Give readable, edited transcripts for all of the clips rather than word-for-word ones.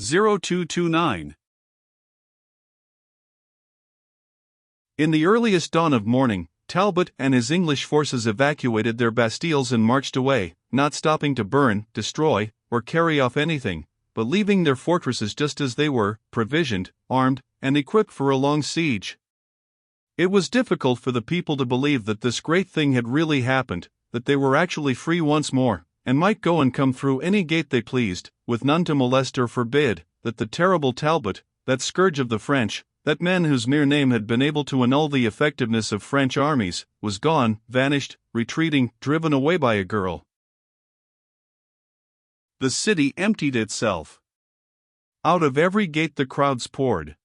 0229. In the earliest dawn of morning, Talbot and his English forces evacuated their bastilles and marched away, not stopping to burn, destroy, or carry off anything, but leaving their fortresses just as they were, provisioned, armed, and equipped for a long siege. It was difficult for the people to believe that this great thing had really happened, that they were actually free once more, and might go and come through any gate they pleased, with none to molest or forbid, that the terrible Talbot, that scourge of the French, that man whose mere name had been able to annul the effectiveness of French armies, was gone, vanished, retreating, driven away by a girl. The city emptied itself. Out of every gate the crowds poured.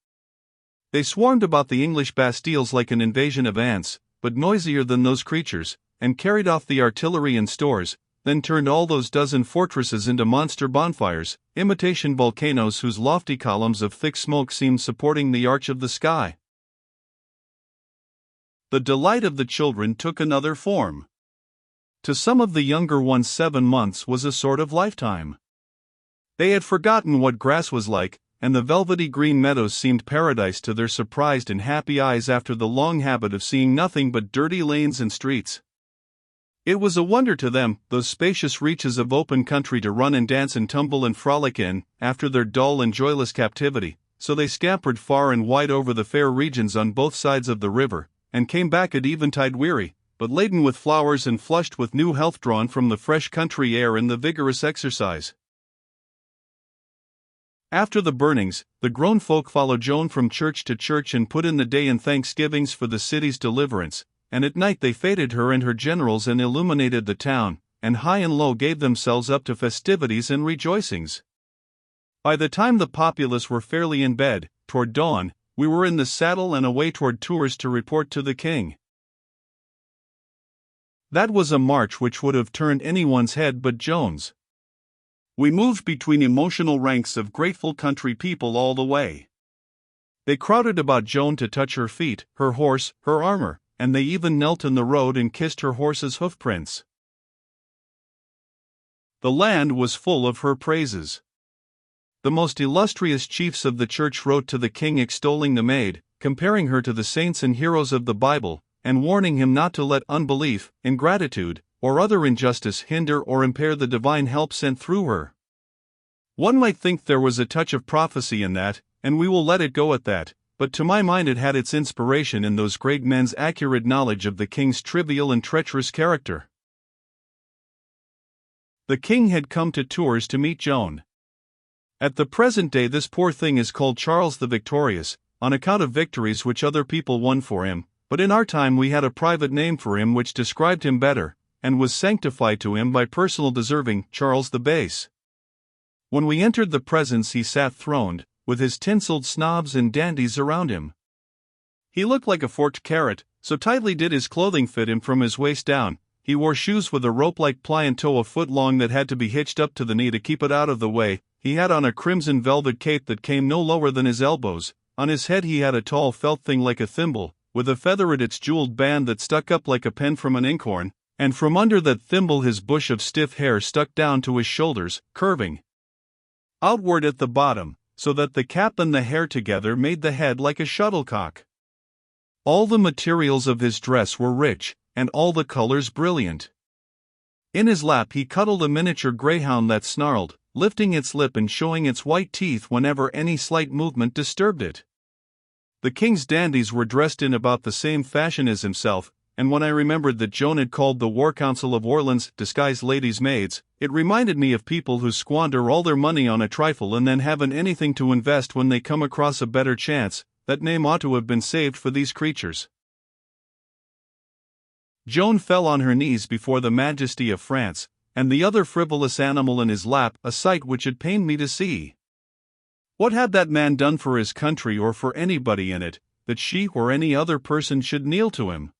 They swarmed about the English bastilles like an invasion of ants, but noisier than those creatures, and carried off the artillery and stores, then turned all those dozen fortresses into monster bonfires, imitation volcanoes whose lofty columns of thick smoke seemed supporting the arch of the sky. The delight of the children took another form. To some of the younger ones 7 months was a sort of lifetime. They had forgotten what grass was like, and the velvety green meadows seemed paradise to their surprised and happy eyes after the long habit of seeing nothing but dirty lanes and streets. It was a wonder to them, those spacious reaches of open country to run and dance and tumble and frolic in, after their dull and joyless captivity, so they scampered far and wide over the fair regions on both sides of the river, and came back at eventide weary, but laden with flowers and flushed with new health drawn from the fresh country air and the vigorous exercise. After the burnings, the grown folk followed Joan from church to church and put in the day in thanksgivings for the city's deliverance, and at night they feted her and her generals and illuminated the town, and high and low gave themselves up to festivities and rejoicings. By the time the populace were fairly in bed, toward dawn, we were in the saddle and away toward Tours to report to the king. That was a march which would have turned anyone's head but Joan's. We moved between emotional ranks of grateful country people all the way. They crowded about Joan to touch her feet, her horse, her armor, and they even knelt in the road and kissed her horse's hoofprints. The land was full of her praises. The most illustrious chiefs of the church wrote to the king extolling the maid, comparing her to the saints and heroes of the Bible, and warning him not to let unbelief, ingratitude, or other injustice hinder or impair the divine help sent through her. One might think there was a touch of prophecy in that, and we will let it go at that, but to my mind it had its inspiration in those great men's accurate knowledge of the king's trivial and treacherous character. The king had come to Tours to meet Joan. At the present day this poor thing is called Charles the Victorious, on account of victories which other people won for him, but in our time we had a private name for him which described him better, and was sanctified to him by personal deserving, Charles the Base. When we entered the presence he sat throned, with his tinselled snobs and dandies around him. He looked like a forked carrot, so tightly did his clothing fit him from his waist down. He wore shoes with a rope-like pliant toe a foot long that had to be hitched up to the knee to keep it out of the way. He had on a crimson velvet cape that came no lower than his elbows. On his head he had a tall felt thing like a thimble, with a feather at its jeweled band that stuck up like a pen from an inkhorn, and from under that thimble his bush of stiff hair stuck down to his shoulders, curving outward at the bottom, so that the cap and the hair together made the head like a shuttlecock. All the materials of his dress were rich, and all the colors brilliant. In his lap he cuddled a miniature greyhound that snarled, lifting its lip and showing its white teeth whenever any slight movement disturbed it. The king's dandies were dressed in about the same fashion as himself, and when I remembered that Joan had called the War Council of Orleans disguised ladies' maids, it reminded me of people who squander all their money on a trifle and then haven't anything to invest when they come across a better chance. That name ought to have been saved for these creatures. Joan fell on her knees before the majesty of France, and the other frivolous animal in his lap, a sight which it pained me to see. What had that man done for his country or for anybody in it, that she or any other person should kneel to him?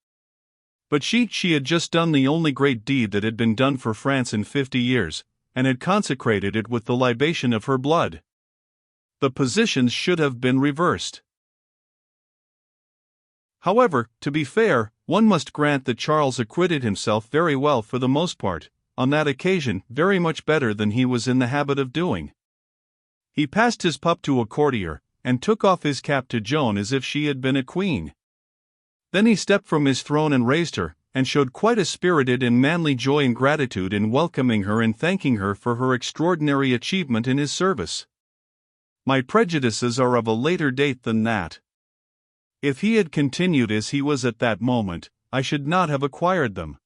But she had just done the only great deed that had been done for France in 50 years, and had consecrated it with the libation of her blood. The positions should have been reversed. However, to be fair, one must grant that Charles acquitted himself very well for the most part, on that occasion very much better than he was in the habit of doing. He passed his pup to a courtier, and took off his cap to Joan as if she had been a queen. Then he stepped from his throne and raised her, and showed quite a spirited and manly joy and gratitude in welcoming her and thanking her for her extraordinary achievement in his service. My prejudices are of a later date than that. If he had continued as he was at that moment, I should not have acquired them.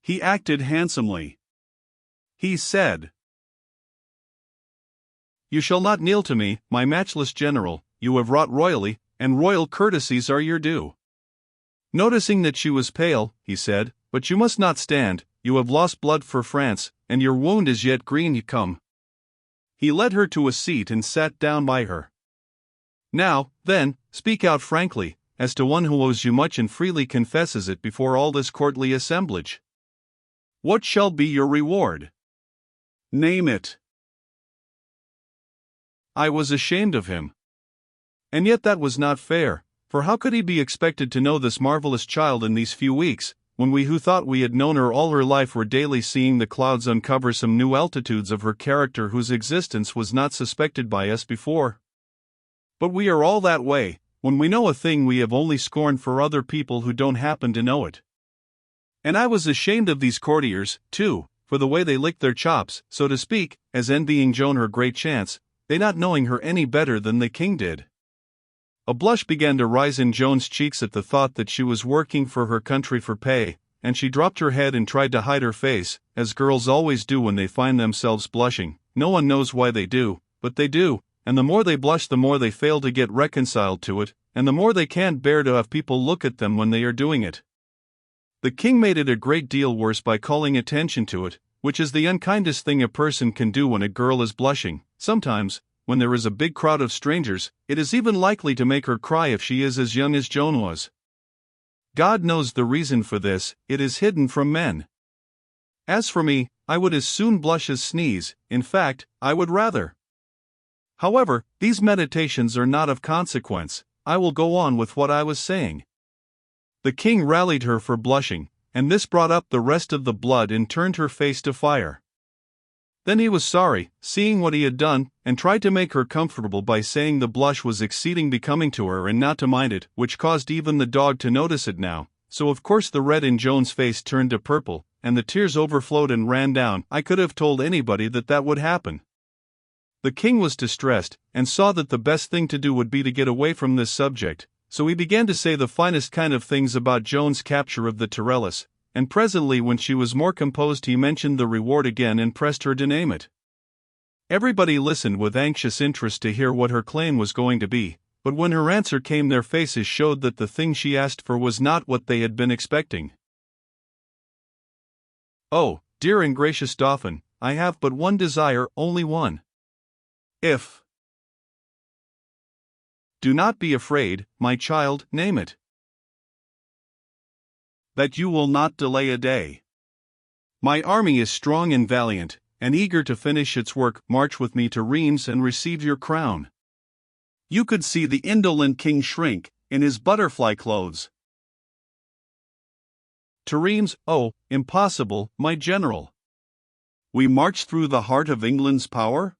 He acted handsomely. He said, "You shall not kneel to me, my matchless general, you have wrought royally, and royal courtesies are your due." Noticing that she was pale, he said, "But you must not stand, you have lost blood for France, and your wound is yet green. Come." He led her to a seat and sat down by her. "Now, then, speak out frankly, as to one who owes you much and freely confesses it before all this courtly assemblage. What shall be your reward? Name it." I was ashamed of him. And yet that was not fair, for how could he be expected to know this marvelous child in these few weeks, when we who thought we had known her all her life were daily seeing the clouds uncover some new altitudes of her character whose existence was not suspected by us before? But we are all that way, when we know a thing we have only scorned for other people who don't happen to know it. And I was ashamed of these courtiers, too, for the way they licked their chops, so to speak, as envying Joan her great chance, they not knowing her any better than the king did. A blush began to rise in Joan's cheeks at the thought that she was working for her country for pay, and she dropped her head and tried to hide her face, as girls always do when they find themselves blushing. No one knows why they do, but they do, and the more they blush the more they fail to get reconciled to it, and the more they can't bear to have people look at them when they are doing it. The king made it a great deal worse by calling attention to it, which is the unkindest thing a person can do when a girl is blushing. Sometimes, when there is a big crowd of strangers, it is even likely to make her cry if she is as young as Joan was. God knows the reason for this, it is hidden from men. As for me, I would as soon blush as sneeze, in fact, I would rather. However, these meditations are not of consequence. I will go on with what I was saying. The king rallied her for blushing, and this brought up the rest of the blood and turned her face to fire. Then he was sorry, seeing what he had done, and tried to make her comfortable by saying the blush was exceeding becoming to her and not to mind it, which caused even the dog to notice it now. So of course the red in Joan's face turned to purple, and the tears overflowed and ran down. I could have told anybody that that would happen. The king was distressed, and saw that the best thing to do would be to get away from this subject, so he began to say the finest kind of things about Joan's capture of the Tyrellis, and presently when she was more composed he mentioned the reward again and pressed her to name it. Everybody listened with anxious interest to hear what her claim was going to be, but when her answer came their faces showed that the thing she asked for was not what they had been expecting. "Oh, dear and gracious Dauphin, I have but one desire, only one. If Do not be afraid, my child, name it. That you will not delay a day. My army is strong and valiant, and eager to finish its work. March with me to Reims and receive your crown." You could see the indolent king shrink, in his butterfly clothes. To Reims? Oh, impossible, my general. We march through the heart of England's power?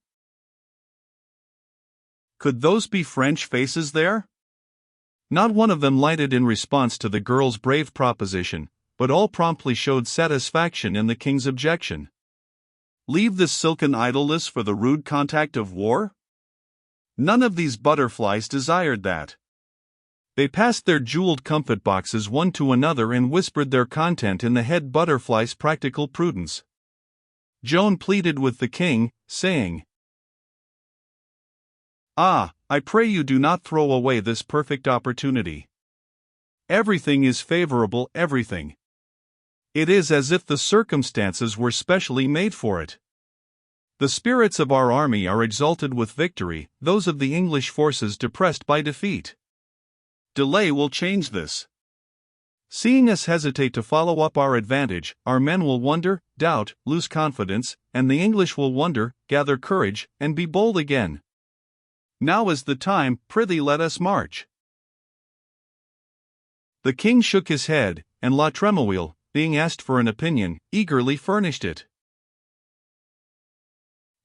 Could those be French faces there? Not one of them lighted in response to the girl's brave proposition, but all promptly showed satisfaction in the king's objection. Leave this silken idleness for the rude contact of war? None of these butterflies desired that. They passed their jeweled comfit boxes one to another and whispered their content in the head butterfly's practical prudence. Joan pleaded with the king, saying, "Ah, I pray you do not throw away this perfect opportunity. Everything is favorable, everything. It is as if the circumstances were specially made for it. The spirits of our army are exalted with victory, those of the English forces depressed by defeat. Delay will change this. Seeing us hesitate to follow up our advantage, our men will wonder, doubt, lose confidence, and the English will wonder, gather courage, and be bold again. Now is the time, prithee let us march." The king shook his head, and La Tremouille, being asked for an opinion, eagerly furnished it.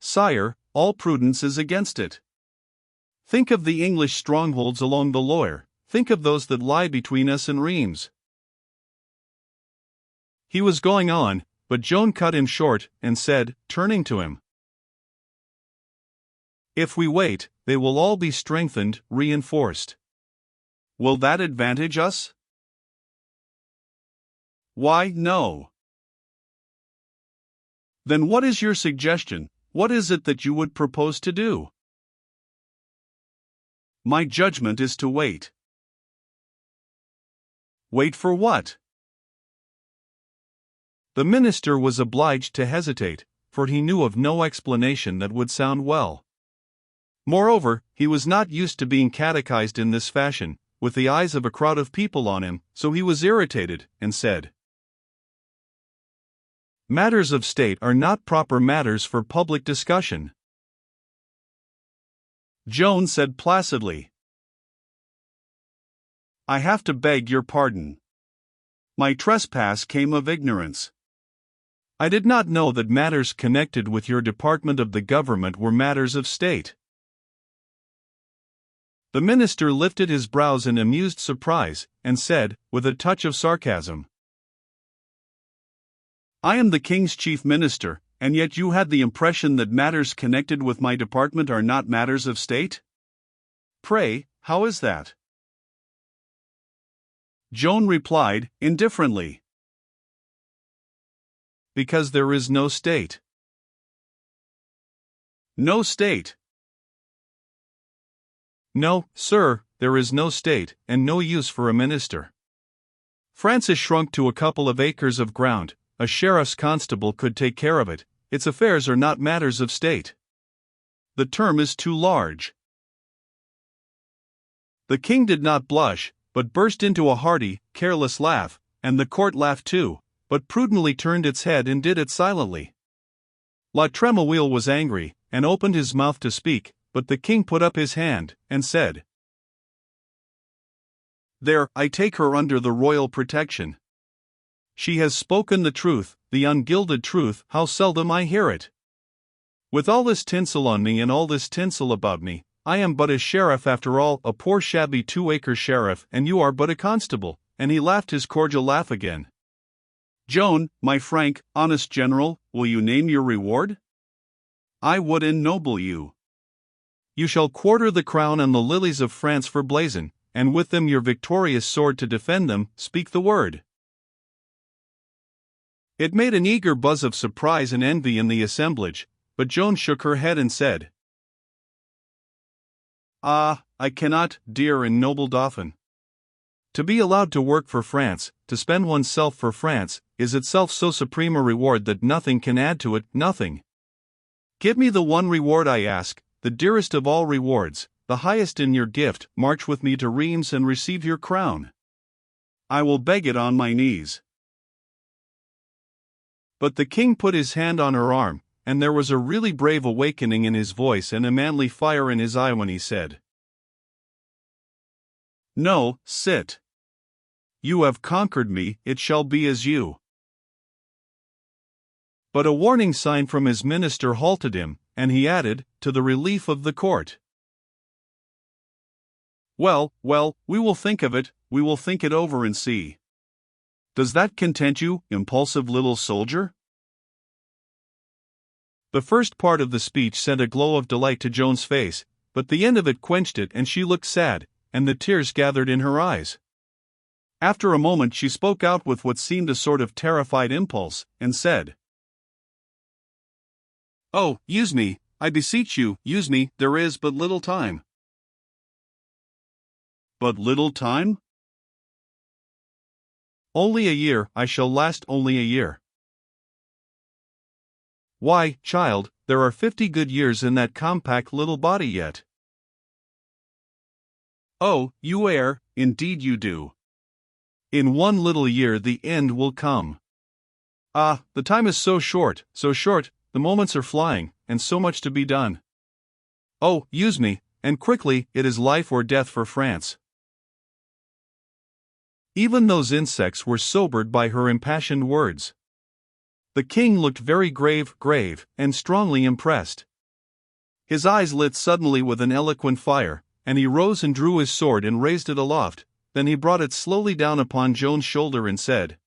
Sire, all prudence is against it. Think of the English strongholds along the Loire, think of those that lie between us and Reims. He was going on, but Joan cut him short, and said, turning to him, If we wait, they will all be strengthened, reinforced. Will that advantage us? Why, no. Then what is your suggestion? What is it that you would propose to do? My judgment is to wait. Wait for what? The minister was obliged to hesitate, for he knew of no explanation that would sound well. Moreover, he was not used to being catechized in this fashion, with the eyes of a crowd of people on him, so he was irritated, and said, Matters of state are not proper matters for public discussion. Joan said placidly, I have to beg your pardon. My trespass came of ignorance. I did not know that matters connected with your department of the government were matters of state. The minister lifted his brows in amused surprise, and said, with a touch of sarcasm, I am the king's chief minister, and yet you had the impression that matters connected with my department are not matters of state? Pray, how is that? Joan replied, indifferently, Because there is no state. No state. No, sir, there is no state, and no use for a minister. France is shrunk to a couple of acres of ground. A sheriff's constable could take care of it. Its affairs are not matters of state. The term is too large. The king did not blush, but burst into a hearty, careless laugh, and the court laughed too, but prudently turned its head and did it silently. La Tremouille was angry, and opened his mouth to speak, but the king put up his hand, and said, There, I take her under the royal protection. She has spoken the truth, the ungilded truth, how seldom I hear it. With all this tinsel on me and all this tinsel about me, I am but a sheriff after all, a poor shabby 2-acre sheriff, and you are but a constable, and he laughed his cordial laugh again. Joan, my frank, honest general, will you name your reward? I would ennoble you. You shall quarter the crown and the lilies of France for blazon, and with them your victorious sword to defend them, speak the word. It made an eager buzz of surprise and envy in the assemblage, but Joan shook her head and said, Ah, I cannot, dear and noble Dauphin. To be allowed to work for France, to spend oneself for France, is itself so supreme a reward that nothing can add to it, nothing. Give me the one reward I ask, the dearest of all rewards, the highest in your gift, march with me to Reims and receive your crown. I will beg it on my knees. But the king put his hand on her arm, and there was a really brave awakening in his voice and a manly fire in his eye when he said, No, sit. You have conquered me, it shall be as you. But a warning sign from his minister halted him, and he added, to the relief of the court, Well, we will think of it, we will think it over and see. Does that content you, impulsive little soldier? The first part of the speech sent a glow of delight to Joan's face, but the end of it quenched it and she looked sad, and the tears gathered in her eyes. After a moment she spoke out with what seemed a sort of terrified impulse, and said, Oh, use me, I beseech you, use me, there is but little time. But little time? Only a year, I shall last only a year. Why, child, there are 50 good years in that compact little body yet. Oh, you err, indeed you do. In one little year the end will come. Ah, the time is so short, the moments are flying, and so much to be done. Oh, use me, and quickly, it is life or death for France. Even those insects were sobered by her impassioned words. The king looked very grave, and strongly impressed. His eyes lit suddenly with an eloquent fire, and he rose and drew his sword and raised it aloft. Then he brought it slowly down upon Joan's shoulder and said,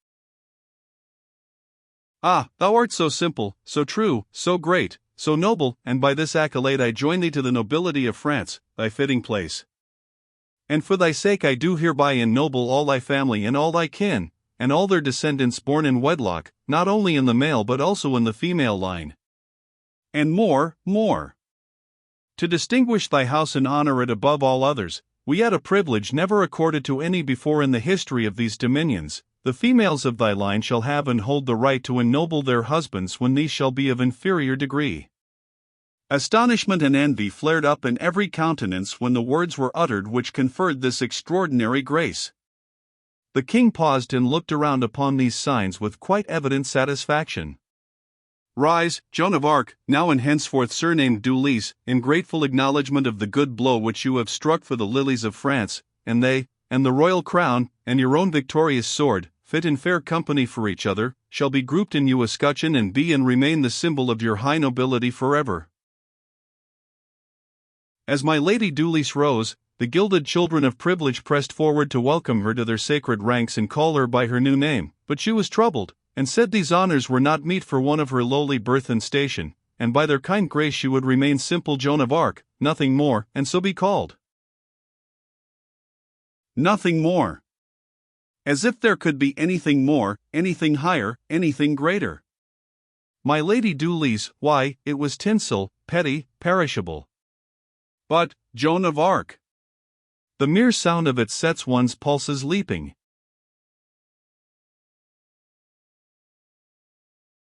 "Ah, thou art so simple, so true, so great, so noble, and by this accolade I join thee to the nobility of France, thy fitting place. And for thy sake I do hereby ennoble all thy family and all thy kin, and all their descendants born in wedlock, not only in the male but also in the female line. And more. To distinguish thy house and honor it above all others, we add a privilege never accorded to any before in the history of these dominions. The females of thy line shall have and hold the right to ennoble their husbands when these shall be of inferior degree." Astonishment and envy flared up in every countenance when the words were uttered which conferred this extraordinary grace. The king paused and looked around upon these signs with quite evident satisfaction. "Rise, Joan of Arc, now and henceforth surnamed Dulies, in grateful acknowledgment of the good blow which you have struck for the lilies of France, and they, and the royal crown, and your own victorious sword, fit in fair company for each other, shall be grouped in you escutcheon and be and remain the symbol of your high nobility forever." As my Lady Dulies rose, the gilded children of privilege pressed forward to welcome her to their sacred ranks and call her by her new name, but she was troubled, and said these honors were not meet for one of her lowly birth and station, and by their kind grace she would remain simple Joan of Arc, nothing more, and so be called. Nothing more. As if there could be anything more, anything higher, anything greater. My Lady Dulies, why, it was tinsel, petty, perishable. But, Joan of Arc! The mere sound of it sets one's pulses leaping.